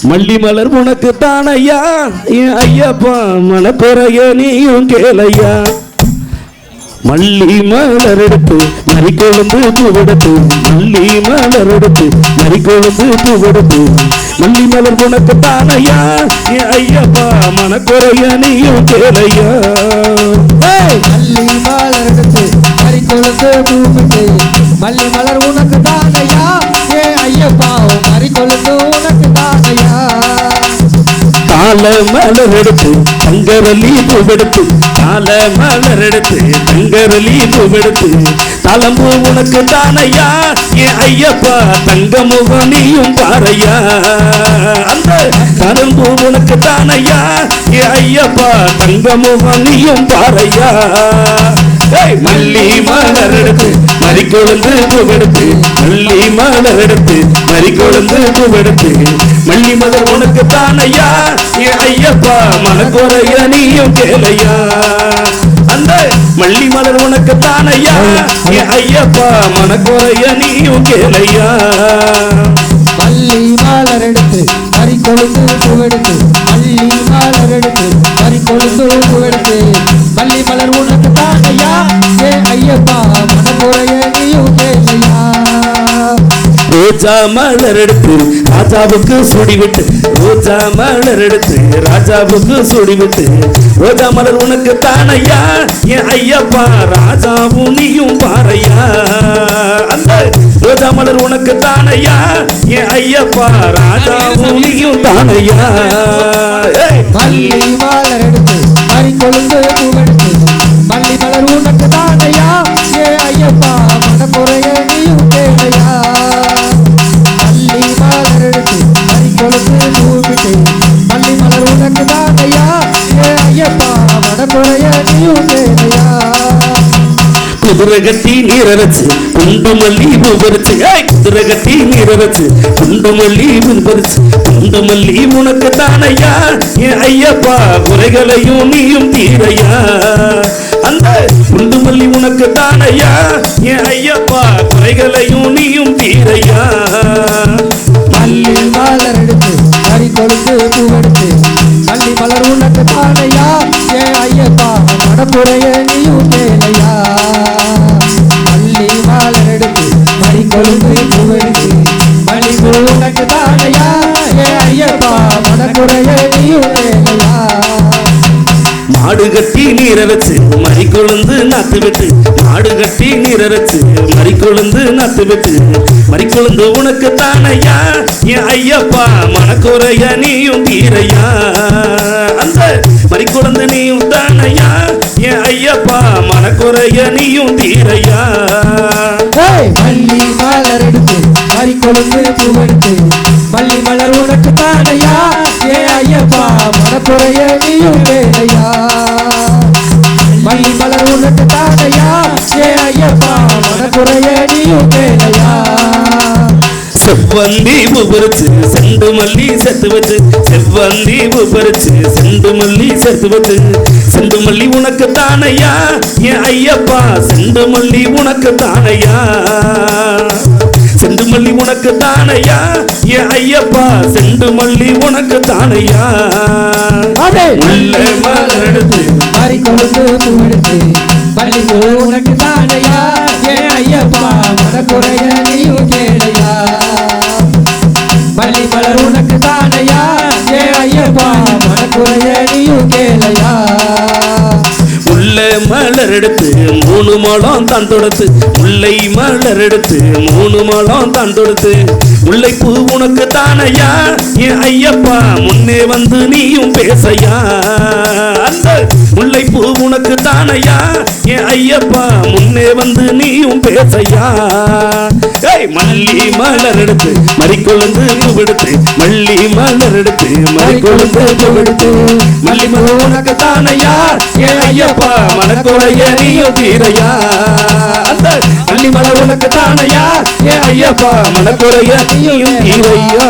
மல்லி மலர் உனக்கு தானையா என் ஐயப்பா மனக்குறைய நீயும் கேளையா மல்லி மலர் எடுத்து மறிக்கொழுந்து பூவெடுத்து மல்லி மலர் எடுத்து மறிக்கொழுந்து பூவெடுத்து மல்லி மலர் உனக்கு தானையா என் ஐயப்பா மனக்குறைய நீயும் கேளையா மல்லி மலர் எடுத்து மறிக்கொழுந்து பூவெடுத்து மல்லி மலர் உனக்கு தானையா என் ஐயப்பா மறிக்கொழுந்து உனக்கு தானையா தாள மலர் எடுத்து தங்கரலி பூவெடுத்து தாள மலர் எடுத்து தங்கரலி பூவெடுத்து தளம்பு உனக்கு தானையா என் ஐயப்பா தங்க முகனியும் பாறையா அந்த தளம்பு உனக்கு தானையா என் ஐயப்பா தங்க முகனியும் பாறையா மல்லி மலர் எடுத்து மறிக்கொழுந்து பூவெடுத்து மல்லி மலர் எடுத்து மறிக்கொழுந்து பூவெடுத்து மல்லி மலர் உனக்கு தானையா என் ஐயப்பா மனக்குறைய நீயும் கேளையா அந்த மல்லி மலர் உனக்கு தானையா என் ஐயப்பா மனக்குறைய நீயும் கேளையா மல்லி மலர் எடுத்து மறிக்கொழுந்து பூவெடுத்து மல்லி மலர் எடுத்து மறிக்கொழுந்து பூவெடுத்து மல்லி மலர் உனக்கு தானையா என் ஐயப்பா மனக்குறைய நீயும் கேளையா ரோஜா மலர் எடுத்து ராஜாவுக்கு சூடிவிட்டு ரோஜா மலர் எடுத்து ராஜாவுக்கு சூடிவிட்டு ரோஜா மலர் உனக்கு தானையா என் ஐயப்பா ராஜாவும் நீயும் பாறையா அந்த ரோஜா மலர் உனக்கு தானையா என் ஐயப்பா ராஜாவும் நீயும் தானையா மல்லி மலர் எடுத்து மறிக்கொழுந்து பூவெடுத்து மல்லி மலர் உனக்கு தானையா என் ஐயப்பா மனக்குறைய நீயும் கேளையா மல்லி மலர் எடுத்து மறிக்கொழுந்து பூவெடுத்து மல்லி மலர் உனக்கு தானையா என் ஐயப்பா மனக்குறைய நீயும் கேளையா குதிரை கட்டி நீரச்சு குண்டு மல்லி பூபரிச்சு குதிரை கட்டி நீரச்சு குண்டு மல்லி பூபரிச்சு குண்டு மல்லி உனக்கு தானையா என் ஐயப்பா குறைகளையும் நீயும் தீரையா அந்த குண்டு மல்லி உனக்கு தானையா என் ஐயப்பா குறைகளையும் நீயும் தீரையா மல்லி மலர் எடுத்து மறிக்கொழுந்து பூவெடுத்து மல்லி மலர் உனக்கு தானையா என் ஐயப்பா மனக்குறைய நீயும் கேளையா மல்லி மலர் எடுத்து மறிக்கொழுந்து பூவெடுத்து மல்லி உனக்கு தானையா என் ஐயப்பா மனக்குறைய நீயும் கேளையா மாடு கட்டி நீரச்சு மறிக்கொழுந்து நாத்து விட்டு மாடு கட்டி நீரச்சு மறிக்கொழுந்து நாத்து விட்டு மறிக்கொழுந்து உனக்கு தானையா என் ஐயப்பா மனக்குறைய நீயும் தீரையா அந்த மறிக்கொழுந்து நீயும் தானையா என் ஐயப்பா மனக்குறைய நீயும் தீரையா மல்லி மலர் எடுத்து மறிக்கொழுந்து பூவெடுத்து மல்லி மலர் உனக்கு தானையா என் ஐயப்பா மனக்குறைய நீயும் கேளையா மல்லி மலர் உனக்கு தானையா என் ஐயப்பா மனக்குறைய நீயும் கேளையா செவ்வந்தி பூபரிச்சு செண்டு மல்லி சேர்த்து வச்சு செவ்வந்தி பூபரிச்சு செண்டு மல்லி சேர்த்து வச்சு செண்டு மல்லி உனக்கு தானையா என் ஐயப்பா செண்டு மல்லி உனக்கு தானையா செண்டு மல்லி உனக்கு தானையா என் ஐயப்பா செண்டு மல்லி உனக்கு தானையா முல்லை மலர் எடுத்து மறிக்கொழுந்து பூவெடுத்து மல்லி உனக்கு தானையா என் ஐயப்பா மனக்குறைய நீயும் கேளையா மல்லி மலர் உனக்கு தானையா என் ஐயப்பா மனக்குறைய நீயும் கேளையா முல்லை மலர் எடுத்து 3 மாலம் தான் தொடுத்து முல்லை மலர் எடுத்து 3 மாலம் தான் தொடுத்து முல்லைப்பூ உனக்கு தானையா என் ஐயப்பா முன்னே வந்து நீயும் பேசையா அந்த முல்லைப்பூ உனக்கு தானையா என் ஐயப்பா முன்னே வந்து நீயும் பேசையா மல்லி மலர் எடுத்து மறிக்கொழுந்து பூவெடுத்து மல்லி மலர் எடுத்து மறிக்கொழுந்து பூவெடுத்து மல்லி மலர் உனக்கு தானையா என் ஐயப்பா மனக்குறைய நீயும் தீரையா அந்த மல்லி மலர் உனக்கு தானையா என் ஐயப்பா மனக்குறைய நீயும் தீரையா